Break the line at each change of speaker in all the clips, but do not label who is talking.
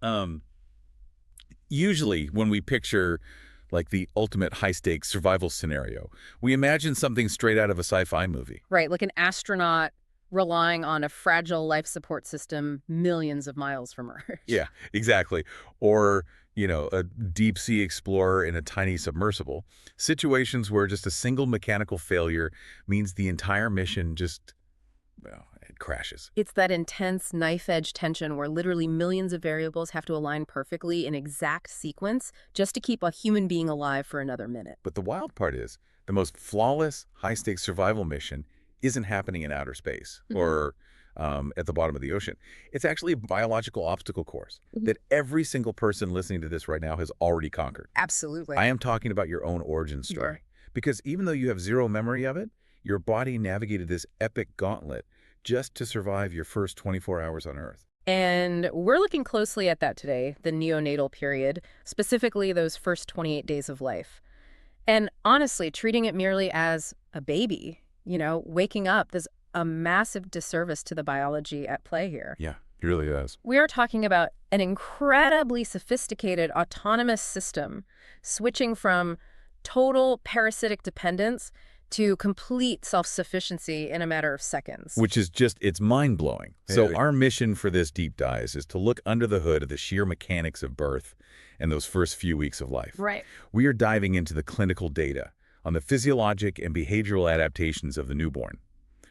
Um, Usually when we picture like the ultimate high-stakes survival scenario, we imagine something straight out of a sci-fi movie.
Right, like an astronaut relying on a fragile life support system millions of miles from Earth.
Yeah, exactly. Or, a deep sea explorer in a tiny submersible. Situations where just a single mechanical failure means the entire mission just, well, it crashes.
It's that intense knife-edge tension where literally millions of variables have to align perfectly in exact sequence just to keep a human being alive for another minute.
But the wild part is, the most flawless, high-stakes survival mission isn't happening in outer space or at the bottom of the ocean. It's actually a biological obstacle course that every single person listening to this right now has already conquered.
Absolutely.
I am talking about your own origin story. Because even though you have zero memory of it, your body navigated this epic gauntlet just to survive your first 24 hours on Earth.
And we're looking closely at that today, the neonatal period, specifically those first 28 days of life. And honestly, treating it merely as a baby, waking up, there's a massive disservice to the biology at play here.
Yeah, it really is.
We are talking about an incredibly sophisticated autonomous system switching from total parasitic dependence to complete self-sufficiency in a matter of seconds.
Which is just, it's mind-blowing. So our mission for this deep dive is to look under the hood of the sheer mechanics of birth and those first few weeks of life.
Right.
We are diving into the clinical data on the physiologic and behavioral adaptations of the newborn.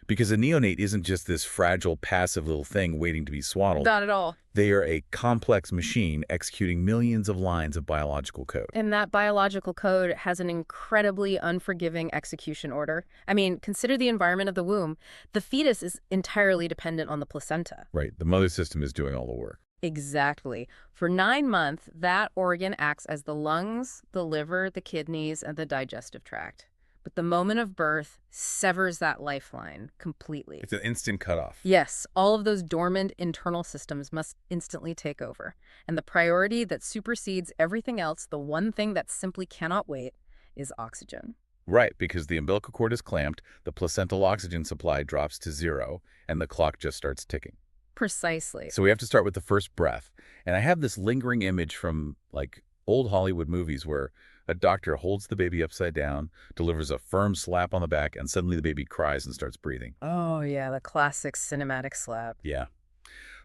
Because a neonate isn't just this fragile, passive little thing waiting to be swaddled.
Not at all.
They are a complex machine executing millions of lines of biological code.
And that biological code has an incredibly unforgiving execution order. I mean, consider the environment of the womb. The fetus is entirely dependent on the placenta.
Right. The mother system is doing all the work.
Exactly. For 9 months, that organ acts as the lungs, the liver, the kidneys, and the digestive tract. But the moment of birth severs that lifeline completely.
It's an instant cutoff.
Yes, all of those dormant internal systems must instantly take over. And the priority that supersedes everything else, the one thing that simply cannot wait, is oxygen.
Right, because the umbilical cord is clamped, the placental oxygen supply drops to 0, and the clock just starts ticking.
Precisely.
So we have to start with the first breath. And I have this lingering image from, old Hollywood movies where a doctor holds the baby upside down, delivers a firm slap on the back, and suddenly the baby cries and starts breathing.
Oh, yeah, the classic cinematic slap.
Yeah.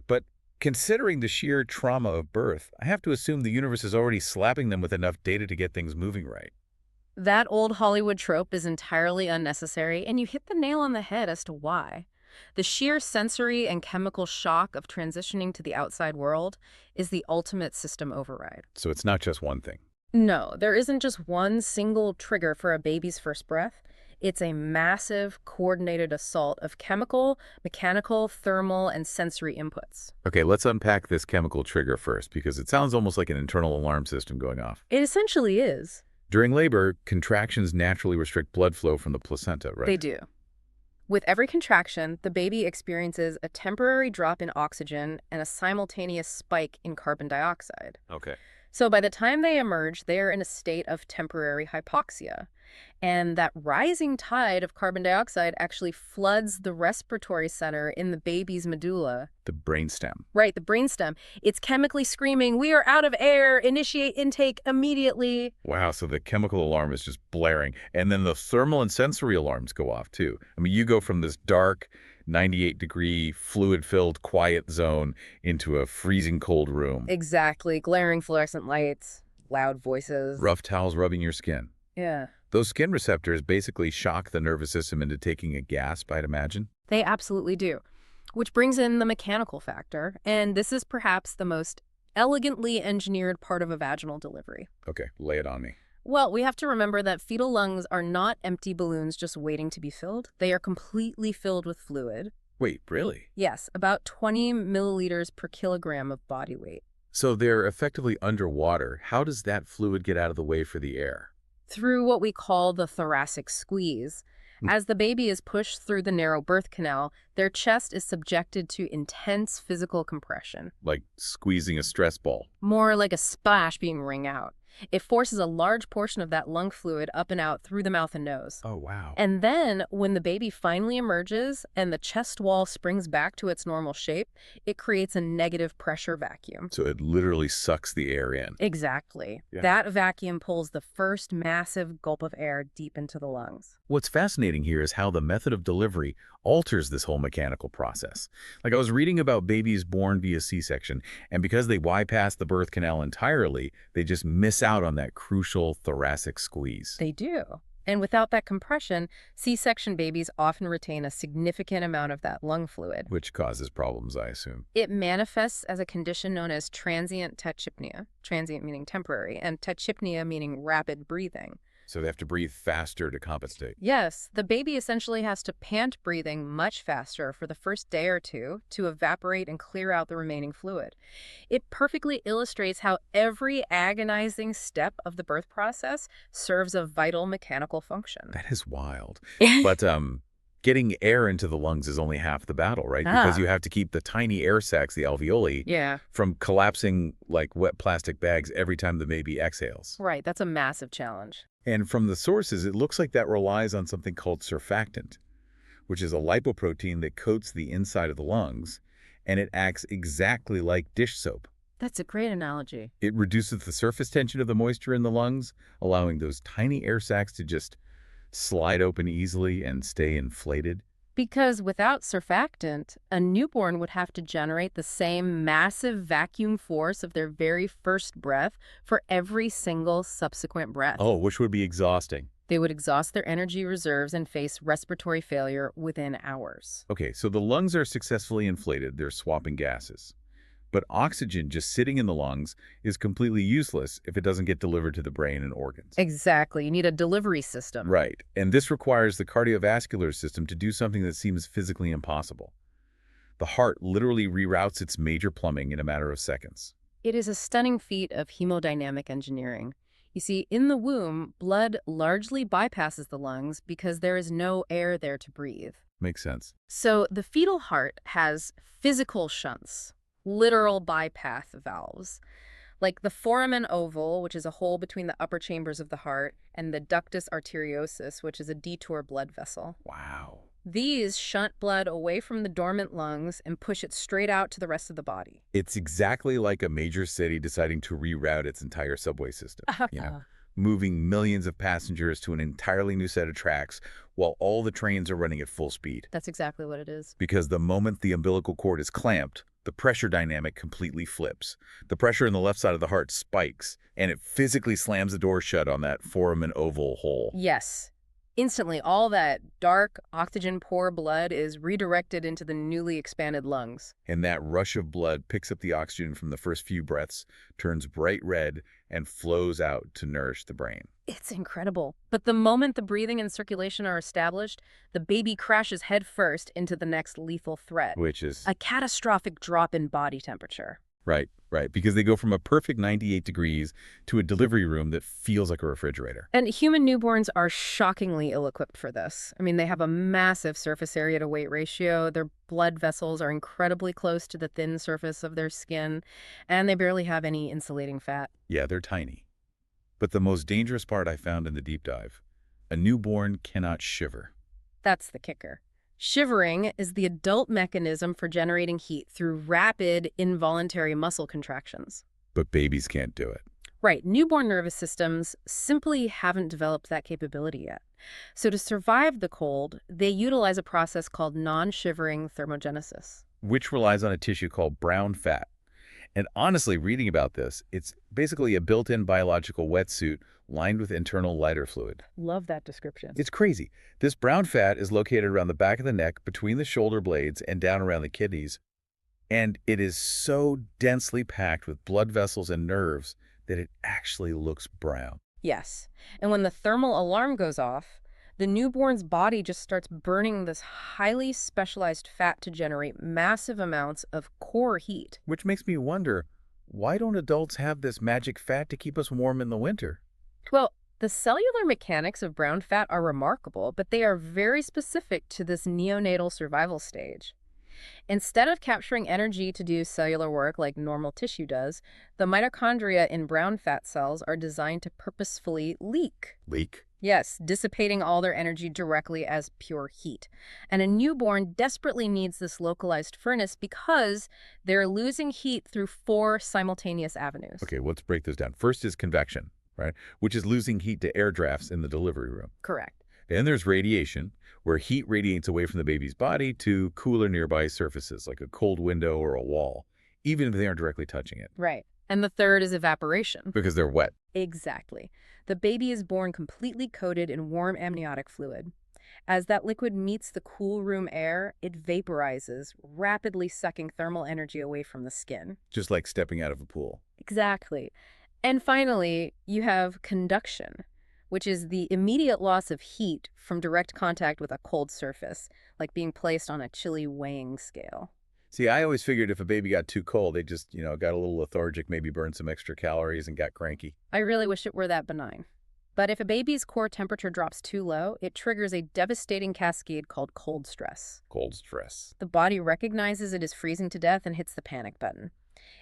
But considering the sheer trauma of birth, I have to assume the universe is already slapping them with enough data to get things moving right.
That old Hollywood trope is entirely unnecessary, and you hit the nail on the head as to why. The sheer sensory and chemical shock of transitioning to the outside world is the ultimate system override.
So it's not just one thing.
No, there isn't just one single trigger for a baby's first breath. It's a massive, coordinated assault of chemical, mechanical, thermal, and sensory inputs.
Okay, let's unpack this chemical trigger first, because it sounds almost like an internal alarm system going off.
It essentially is.
During labor, contractions naturally restrict blood flow from the placenta, right?
They do. With every contraction, the baby experiences a temporary drop in oxygen and a simultaneous spike in carbon dioxide.
Okay.
So by the time they emerge, they are in a state of temporary hypoxia. And that rising tide of carbon dioxide actually floods the respiratory center in the baby's medulla.
The brainstem.
Right, the brainstem. It's chemically screaming, "We are out of air! Initiate intake immediately!"
Wow, so the chemical alarm is just blaring. And then the thermal and sensory alarms go off, too. I mean, you go from this dark, 98-degree, fluid-filled, quiet zone into a freezing cold room.
Exactly. Glaring fluorescent lights, loud voices.
Rough towels rubbing your skin.
Yeah.
Those skin receptors basically shock the nervous system into taking a gasp, I'd imagine.
They absolutely do. Which brings in the mechanical factor, and this is perhaps the most elegantly engineered part of a vaginal delivery.
Okay, lay it on me.
Well, we have to remember that fetal lungs are not empty balloons just waiting to be filled. They are completely filled with fluid.
Wait, really?
Yes, about 20 milliliters per kilogram of body weight.
So they're effectively underwater. How does that fluid get out of the way for the air?
Through what we call the thoracic squeeze. As the baby is pushed through the narrow birth canal, their chest is subjected to intense physical compression.
Like squeezing a stress ball.
More like a splash being wring out. It forces a large portion of that lung fluid up and out through the mouth and nose.
Oh, wow.
And then, when the baby finally emerges and the chest wall springs back to its normal shape, it creates a negative pressure vacuum.
So it literally sucks the air in.
Exactly.
Yeah.
That vacuum pulls the first massive gulp of air deep into the lungs.
What's fascinating here is how the method of delivery alters this whole mechanical process. Like I was reading about babies born via C-section, and because they bypass the birth canal entirely, they just miss out on that crucial thoracic squeeze.
They do. And without that compression, C-section babies often retain a significant amount of that lung fluid.
Which causes problems, I assume.
It manifests as a condition known as transient tachypnea, transient meaning temporary, and tachypnea meaning rapid breathing.
So they have to breathe faster to compensate.
Yes, the baby essentially has to pant breathing much faster for the first day or two to evaporate and clear out the remaining fluid. It perfectly illustrates how every agonizing step of the birth process serves a vital mechanical function.
That is wild. But getting air into the lungs is only half the battle, right? Because
Ah.
you have to keep the tiny air sacs, the alveoli,
Yeah,
from collapsing like wet plastic bags every time the baby exhales.
right. That's a massive challenge.
And from the sources, it looks like that relies on something called surfactant, which is a lipoprotein that coats the inside of the lungs, and it acts exactly like dish soap.
That's a great analogy.
It reduces the surface tension of the moisture in the lungs, allowing those tiny air sacs to just slide open easily and stay inflated.
Because without surfactant, a newborn would have to generate the same massive vacuum force of their very first breath for every single subsequent breath.
Oh, which would be exhausting.
They would exhaust their energy reserves and face respiratory failure within hours.
Okay, so the lungs are successfully inflated. They're swapping gases. But oxygen just sitting in the lungs is completely useless if it doesn't get delivered to the brain and organs.
Exactly. You need a delivery system.
Right, and this requires the cardiovascular system to do something that seems physically impossible. The heart literally reroutes its major plumbing in a matter of seconds.
It is a stunning feat of hemodynamic engineering. You see, in the womb, blood largely bypasses the lungs because there is no air there to breathe.
Makes sense.
So the fetal heart has physical shunts, literal bypass valves, like the foramen oval, which is a hole between the upper chambers of the heart, and the ductus arteriosus, which is a detour blood vessel.
Wow.
These shunt blood away from the dormant lungs and push it straight out to the rest of the body.
It's exactly like a major city deciding to reroute its entire subway system, moving millions of passengers to an entirely new set of tracks while all the trains are running at full speed.
That's exactly what it is.
Because the moment the umbilical cord is clamped, the pressure dynamic completely flips. The pressure in the left side of the heart spikes, and it physically slams the door shut on that foramen oval hole.
Yes. Instantly, all that dark, oxygen-poor blood is redirected into the newly expanded lungs.
And that rush of blood picks up the oxygen from the first few breaths, turns bright red, and flows out to nourish the brain.
It's incredible. But the moment the breathing and circulation are established, the baby crashes headfirst into the next lethal threat.
Which is...
A catastrophic drop in body temperature.
Right. Because they go from a perfect 98 degrees to a delivery room that feels like a refrigerator.
And human newborns are shockingly ill-equipped for this. I mean, they have a massive surface area to weight ratio, their blood vessels are incredibly close to the thin surface of their skin, and they barely have any insulating fat.
Yeah, they're tiny. But the most dangerous part I found in the deep dive, a newborn cannot shiver.
That's the kicker. Shivering is the adult mechanism for generating heat through rapid, involuntary muscle contractions.
But babies can't do it.
Right, newborn nervous systems simply haven't developed that capability yet. So to survive the cold, they utilize a process called non-shivering thermogenesis.
Which relies on a tissue called brown fat. And honestly, reading about this, it's basically a built-in biological wetsuit lined with internal lighter fluid.
Love that description.
It's crazy. This brown fat is located around the back of the neck, between the shoulder blades, and down around the kidneys. And it is so densely packed with blood vessels and nerves that it actually looks brown.
Yes, and when the thermal alarm goes off, the newborn's body just starts burning this highly specialized fat to generate massive amounts of core heat.
Which makes me wonder, why don't adults have this magic fat to keep us warm in the winter?
Well, the cellular mechanics of brown fat are remarkable, but they are very specific to this neonatal survival stage. Instead of capturing energy to do cellular work like normal tissue does, the mitochondria in brown fat cells are designed to purposefully leak.
Leak?
Yes, dissipating all their energy directly as pure heat. And a newborn desperately needs this localized furnace because they're losing heat through 4 simultaneous avenues.
Okay, let's break this down. First is convection, right? Which is losing heat to air drafts in the delivery room.
Correct.
Then there's radiation, where heat radiates away from the baby's body to cooler nearby surfaces, like a cold window or a wall, even if they aren't directly touching it,
Right. And the third is evaporation.
because they're wet.
Exactly. The baby is born completely coated in warm amniotic fluid. As that liquid meets the cool room air, it vaporizes, rapidly sucking thermal energy away from the skin.
Just like stepping out of a pool.
Exactly. And finally, you have conduction, which is the immediate loss of heat from direct contact with a cold surface, like being placed on a chilly weighing scale.
See, I always figured if a baby got too cold, they just, got a little lethargic, maybe burned some extra calories and got cranky.
I really wish it were that benign. But if a baby's core temperature drops too low, it triggers a devastating cascade called cold stress.
Cold stress.
The body recognizes it is freezing to death and hits the panic button.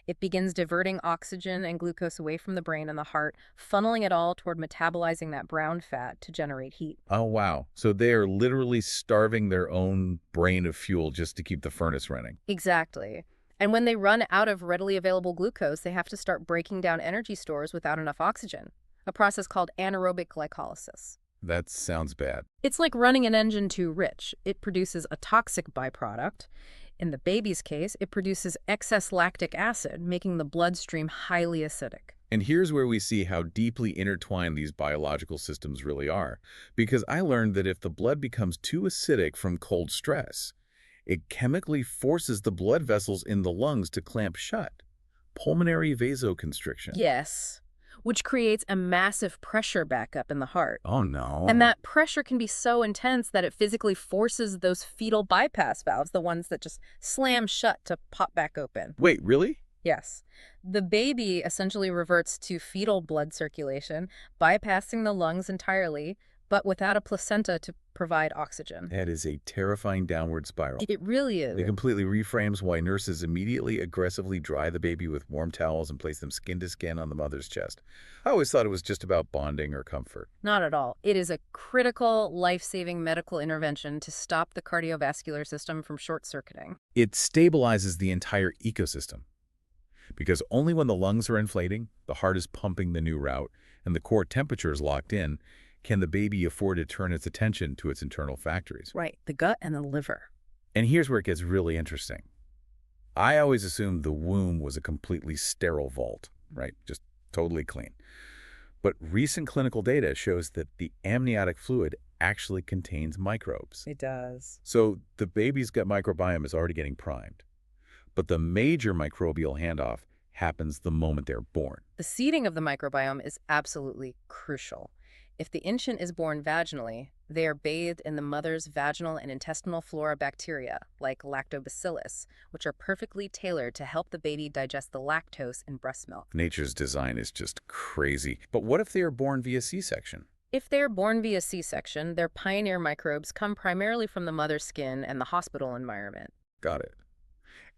It begins diverting oxygen and glucose away from the brain and the heart, funneling it all toward metabolizing that brown fat to generate heat.
Oh, wow. So they are literally starving their own brain of fuel just to keep the furnace running.
Exactly. And when they run out of readily available glucose, they have to start breaking down energy stores without enough oxygen, a process called anaerobic glycolysis.
That sounds bad.
It's like running an engine too rich. It produces a toxic byproduct. In the baby's case, it produces excess lactic acid, making the bloodstream highly acidic.
And here's where we see how deeply intertwined these biological systems really are. Because I learned that if the blood becomes too acidic from cold stress, it chemically forces the blood vessels in the lungs to clamp shut. Pulmonary vasoconstriction.
Yes, which creates a massive pressure backup in the heart.
Oh, no.
And that pressure can be so intense that it physically forces those fetal bypass valves, the ones that just slam shut, to pop back open.
Wait, really?
Yes. The baby essentially reverts to fetal blood circulation, bypassing the lungs entirely, but without a placenta to provide oxygen.
That is a terrifying downward spiral.
It really is.
It completely reframes why nurses immediately aggressively dry the baby with warm towels and place them skin to skin on the mother's chest. I always thought it was just about bonding or comfort.
Not at all. It is a critical, life-saving medical intervention to stop the cardiovascular system from short-circuiting.
It stabilizes the entire ecosystem. Because only when the lungs are inflating, the heart is pumping the new route, and the core temperature is locked in, can the baby afford to turn its attention to its internal factories.
Right, the gut and the liver.
And here's where it gets really interesting. I always assumed the womb was a completely sterile vault, right? Just totally clean. But recent clinical data shows that the amniotic fluid actually contains microbes.
It does.
So the baby's gut microbiome is already getting primed. But the major microbial handoff happens the moment they're born.
The seeding of the microbiome is absolutely crucial. If the infant is born vaginally, they are bathed in the mother's vaginal and intestinal flora bacteria, like lactobacillus, which are perfectly tailored to help the baby digest the lactose in breast milk.
Nature's design is just crazy. But what if they are born via C-section?
If they are born via C-section, their pioneer microbes come primarily from the mother's skin and the hospital environment.
Got it.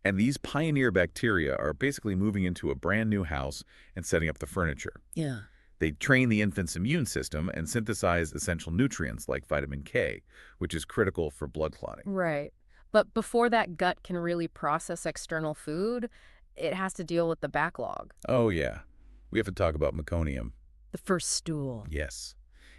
And these pioneer bacteria are basically moving into a brand new house and setting up the furniture.
Yeah.
They train the infant's immune system and synthesize essential nutrients like vitamin K, which is critical for blood clotting.
Right. But before that gut can really process external food, it has to deal with the backlog.
Oh, yeah. We have to talk about meconium.
The first stool.
Yes.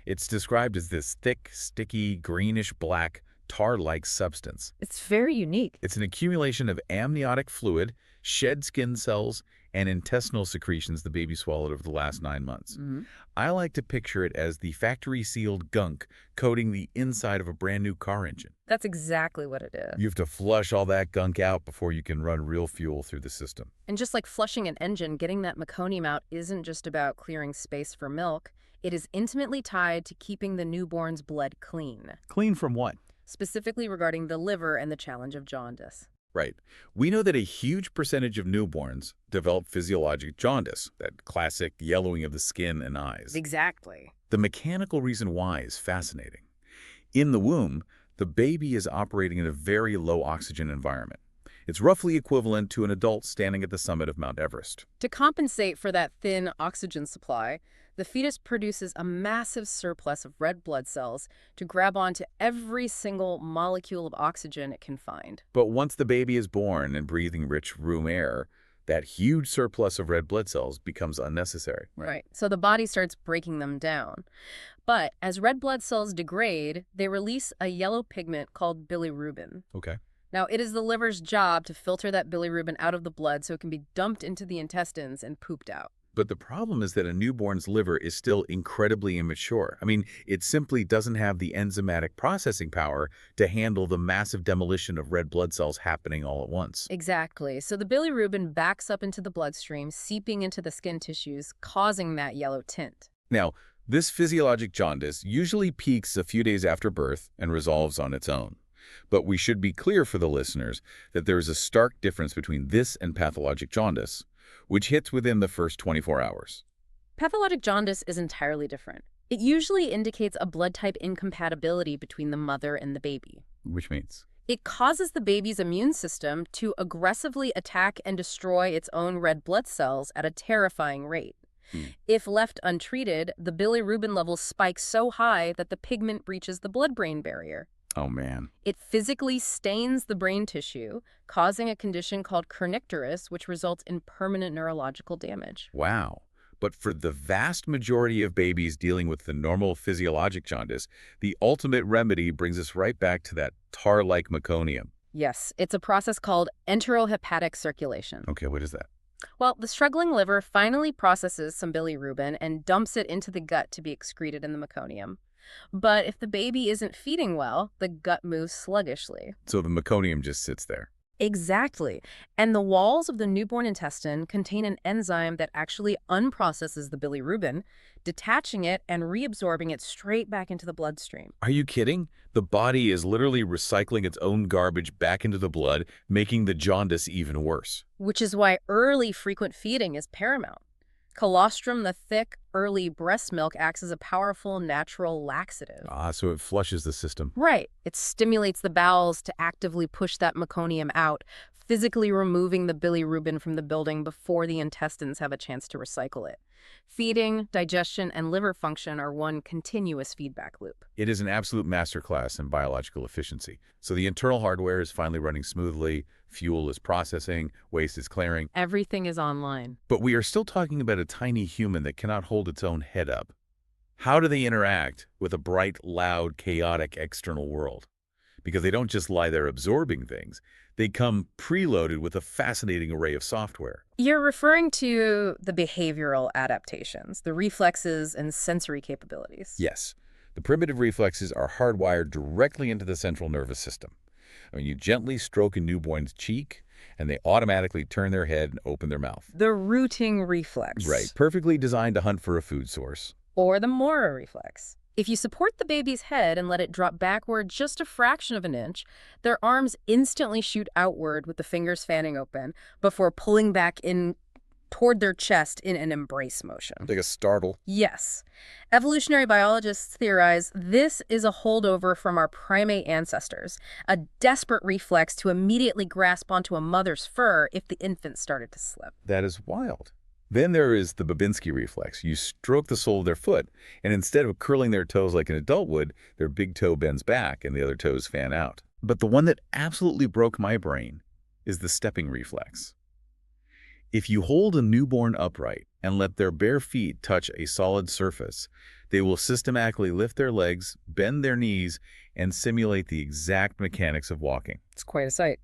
It's described as this thick, sticky, greenish-black, tar-like substance.
It's very unique.
It's an accumulation of amniotic fluid, shed skin cells, and intestinal secretions the baby swallowed over the last 9 months.
Mm-hmm.
I like to picture it as the factory-sealed gunk coating the inside of a brand new car engine.
That's exactly what it is.
You have to flush all that gunk out before you can run real fuel through the system.
And just like flushing an engine, getting that meconium out isn't just about clearing space for milk. It is intimately tied to keeping the newborn's blood clean,
Clean from what?
specifically regarding the liver and the challenge of jaundice.
Right. We know that a huge percentage of newborns develop physiologic jaundice, that classic yellowing of the skin and eyes.
Exactly.
The mechanical reason why is fascinating. In the womb, the baby is operating in a very low oxygen environment. It's roughly equivalent to an adult standing at the summit of Mount Everest.
To compensate for that thin oxygen supply, the fetus produces a massive surplus of red blood cells to grab onto every single molecule of oxygen it can find.
But once the baby is born and breathing rich room air, that huge surplus of red blood cells becomes unnecessary.
Right. So the body starts breaking them down. But as red blood cells degrade, they release a yellow pigment called bilirubin.
Okay.
Now, it is the liver's job to filter that bilirubin out of the blood so it can be dumped into the intestines and pooped out.
But the problem is that a newborn's liver is still incredibly immature. I mean, it simply doesn't have the enzymatic processing power to handle the massive demolition of red blood cells happening all at once.
Exactly. So the bilirubin backs up into the bloodstream, seeping into the skin tissues, causing that yellow tint.
Now, this physiologic jaundice usually peaks a few days after birth and resolves on its own. But we should be clear for the listeners that there is a stark difference between this and pathologic jaundice, which hits within the first 24 hours.
Pathologic jaundice is entirely different. It usually indicates a blood type incompatibility between the mother and the baby.
Which means?
It causes the baby's immune system to aggressively attack and destroy its own red blood cells at a terrifying rate. If left untreated, the bilirubin levels spike so high that the pigment breaches the blood-brain barrier.
Oh, man.
It physically stains the brain tissue, causing a condition called kernicterus, which results in permanent neurological damage.
Wow. But for the vast majority of babies dealing with the normal physiologic jaundice, the ultimate remedy brings us right back to that tar-like meconium.
Yes, it's a process called enterohepatic circulation.
Okay, what is that?
Well, the struggling liver finally processes some bilirubin and dumps it into the gut to be excreted in the meconium. But if the baby isn't feeding well, the gut moves sluggishly.
So the meconium just sits there.
Exactly. And the walls of the newborn intestine contain an enzyme that actually unprocesses the bilirubin, detaching it and reabsorbing it straight back into the bloodstream.
Are you kidding? The body is literally recycling its own garbage back into the blood, making the jaundice even worse.
Which is why early frequent feeding is paramount. Colostrum, the thick, early breast milk, acts as a powerful natural laxative.
So it flushes the system.
Right. It stimulates the bowels to actively push that meconium out, physically removing the bilirubin from the building before the intestines have a chance to recycle it. Feeding, digestion, and liver function are one continuous feedback loop.
It is an absolute masterclass in biological efficiency. So the internal hardware is finally running smoothly, fuel is processing, waste is clearing.
Everything is online.
But we are still talking about a tiny human that cannot hold its own head up. How do they interact with a bright, loud, chaotic external world? Because they don't just lie there absorbing things. They come preloaded with a fascinating array of software.
You're referring to the behavioral adaptations, the reflexes and sensory capabilities.
Yes, the primitive reflexes are hardwired directly into the central nervous system. I mean, you gently stroke a newborn's cheek, and they automatically turn their head and open their mouth.
The rooting reflex.
Right, perfectly designed to hunt for a food source.
Or the Mora reflex. If you support the baby's head and let it drop backward just a fraction of an inch, their arms instantly shoot outward with the fingers fanning open before pulling back in toward their chest in an embrace motion.
Like a startle.
Yes. Evolutionary biologists theorize this is a holdover from our primate ancestors, a desperate reflex to immediately grasp onto a mother's fur if the infant started to slip.
That is wild. Then there is the Babinski reflex. You stroke the sole of their foot, and instead of curling their toes like an adult would, their big toe bends back and the other toes fan out. But the one that absolutely broke my brain is the stepping reflex. If you hold a newborn upright and let their bare feet touch a solid surface, they will systematically lift their legs, bend their knees, and simulate the exact mechanics of walking.
It's quite a sight.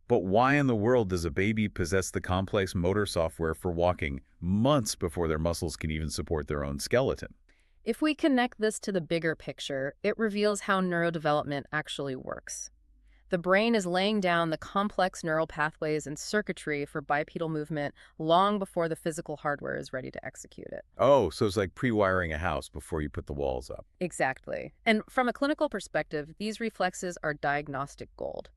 But why in the world does a baby possess the complex motor software for walking months before their muscles can even support their own skeleton?
If we connect this to the bigger picture, it reveals how neurodevelopment actually works. The brain is laying down the complex neural pathways and circuitry for bipedal movement long before the physical hardware is ready to execute it.
Oh, so it's like pre-wiring a house before you put the walls up.
Exactly. And from a clinical perspective, these reflexes are diagnostic gold.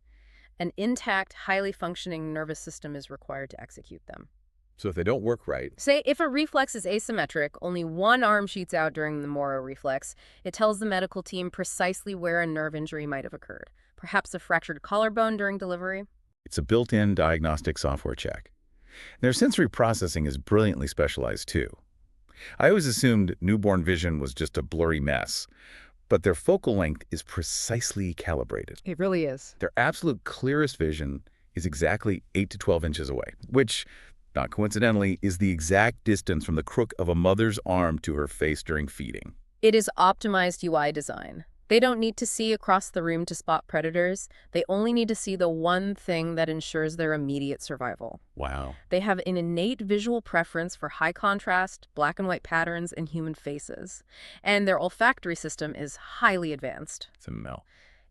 An intact, highly functioning nervous system is required to execute them.
So if they don't work right...
Say, if a reflex is asymmetric, only one arm shoots out during the Mora reflex, it tells the medical team precisely where a nerve injury might have occurred. Perhaps a fractured collarbone during delivery.
It's a built-in diagnostic software check. Their sensory processing is brilliantly specialized, too. I always assumed newborn vision was just a blurry mess, but their focal length is precisely calibrated.
It really is.
Their absolute clearest vision is exactly 8 to 12 inches away, which, not coincidentally, is the exact distance from the crook of a mother's arm to her face during feeding.
It is optimized UI design. They don't need to see across the room to spot predators. They only need to see the one thing that ensures their immediate survival.
Wow.
They have an innate visual preference for high contrast, black and white patterns, and human faces. And their olfactory system is highly advanced.
It's a melt.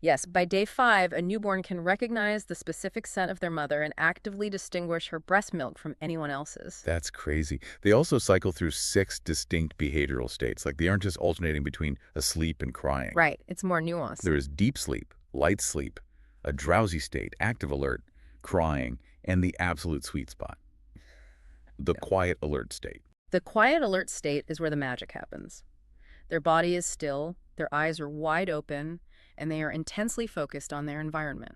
Yes, by day 5, a newborn can recognize the specific scent of their mother and actively distinguish her breast milk from anyone else's.
That's crazy. They also cycle through 6 distinct behavioral states. Like, they aren't just alternating between asleep and crying.
Right, it's more nuanced.
There is deep sleep, light sleep, a drowsy state, active alert, crying, and the absolute sweet spot, the quiet alert state.
The quiet alert state is where the magic happens. Their body is still, their eyes are wide open, and they are intensely focused on their environment.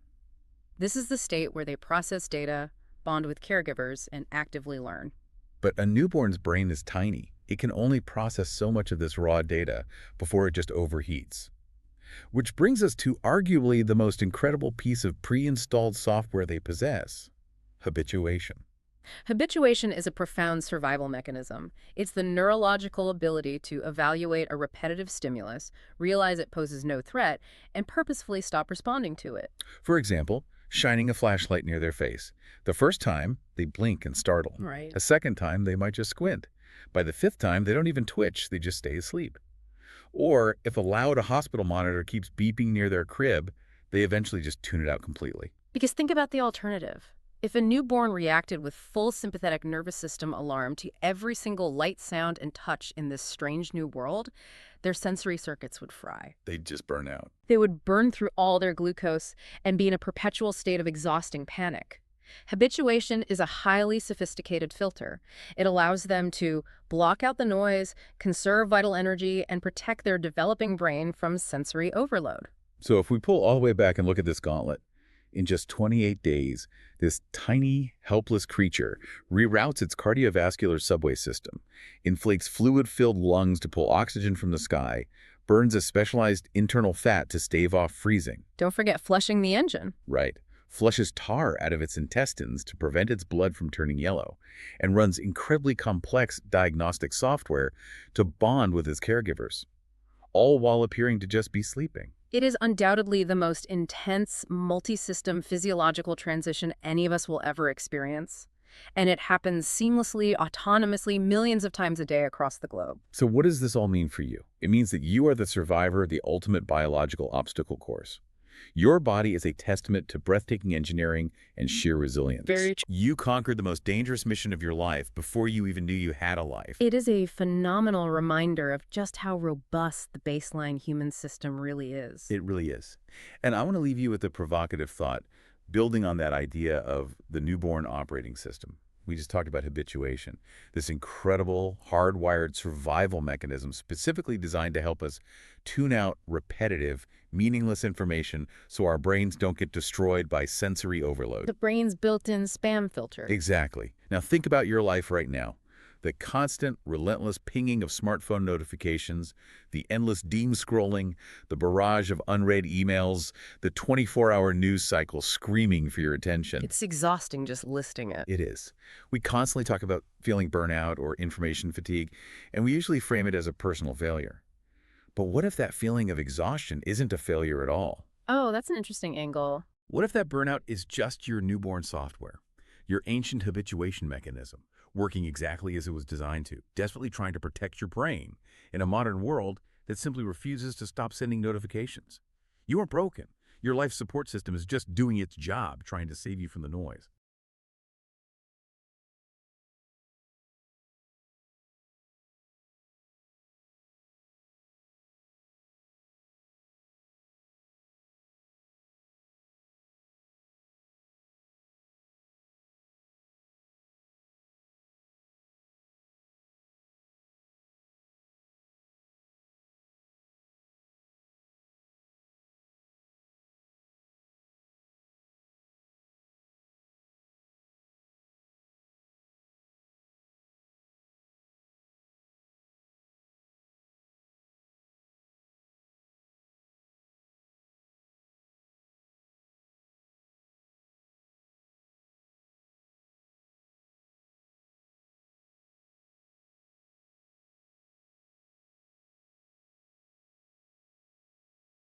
This is the state where they process data, bond with caregivers, and actively learn.
But a newborn's brain is tiny. It can only process so much of this raw data before it just overheats. Which brings us to arguably the most incredible piece of pre-installed software they possess: habituation.
Habituation is a profound survival mechanism. It's the neurological ability to evaluate a repetitive stimulus, realize it poses no threat, and purposefully stop responding to it.
For example, shining a flashlight near their face. The first time, they blink and startle.
Right.
A second time, they might just squint. By the 5th time, they don't even twitch, they just stay asleep. Or, if allowed, a hospital monitor keeps beeping near their crib, they eventually just tune it out completely.
Because think about the alternative. If a newborn reacted with full sympathetic nervous system alarm to every single light, sound, and touch in this strange new world, their sensory circuits would fry.
They'd just burn out.
They would burn through all their glucose and be in a perpetual state of exhausting panic. Habituation is a highly sophisticated filter. It allows them to block out the noise, conserve vital energy, and protect their developing brain from sensory overload.
So if we pull all the way back and look at this gauntlet, in just 28 days, this tiny, helpless creature reroutes its cardiovascular subway system, inflates fluid-filled lungs to pull oxygen from the sky, burns a specialized internal fat to stave off freezing.
Don't forget flushing the engine.
Right. Flushes tar out of its intestines to prevent its blood from turning yellow, and runs incredibly complex diagnostic software to bond with its caregivers, all while appearing to just be sleeping.
It is undoubtedly the most intense, multi-system physiological transition any of us will ever experience. And it happens seamlessly, autonomously, millions of times a day across the globe.
So what does this all mean for you? It means that you are the survivor of the ultimate biological obstacle course. Your body is a testament to breathtaking engineering and sheer resilience.
Very true.
You conquered the most dangerous mission of your life before you even knew you had a life.
It is a phenomenal reminder of just how robust the baseline human system really is.
It really is. And I want to leave you with a provocative thought, building on that idea of the newborn operating system. We just talked about habituation, this incredible hardwired survival mechanism specifically designed to help us tune out repetitive, meaningless information so our brains don't get destroyed by sensory overload.
The brain's built-in spam filter.
Exactly. Now think about your life right now. The constant, relentless pinging of smartphone notifications, the endless doom scrolling, the barrage of unread emails, the 24-hour news cycle screaming for your attention.
It's exhausting just listing it.
It is. We constantly talk about feeling burnout or information fatigue, and we usually frame it as a personal failure. But what if that feeling of exhaustion isn't a failure at all?
Oh, that's an interesting angle.
What if that burnout is just your newborn software, your ancient habituation mechanism, working exactly as it was designed to, desperately trying to protect your brain in a modern world that simply refuses to stop sending notifications? You aren't broken. Your life support system is just doing its job, trying to save you from the noise.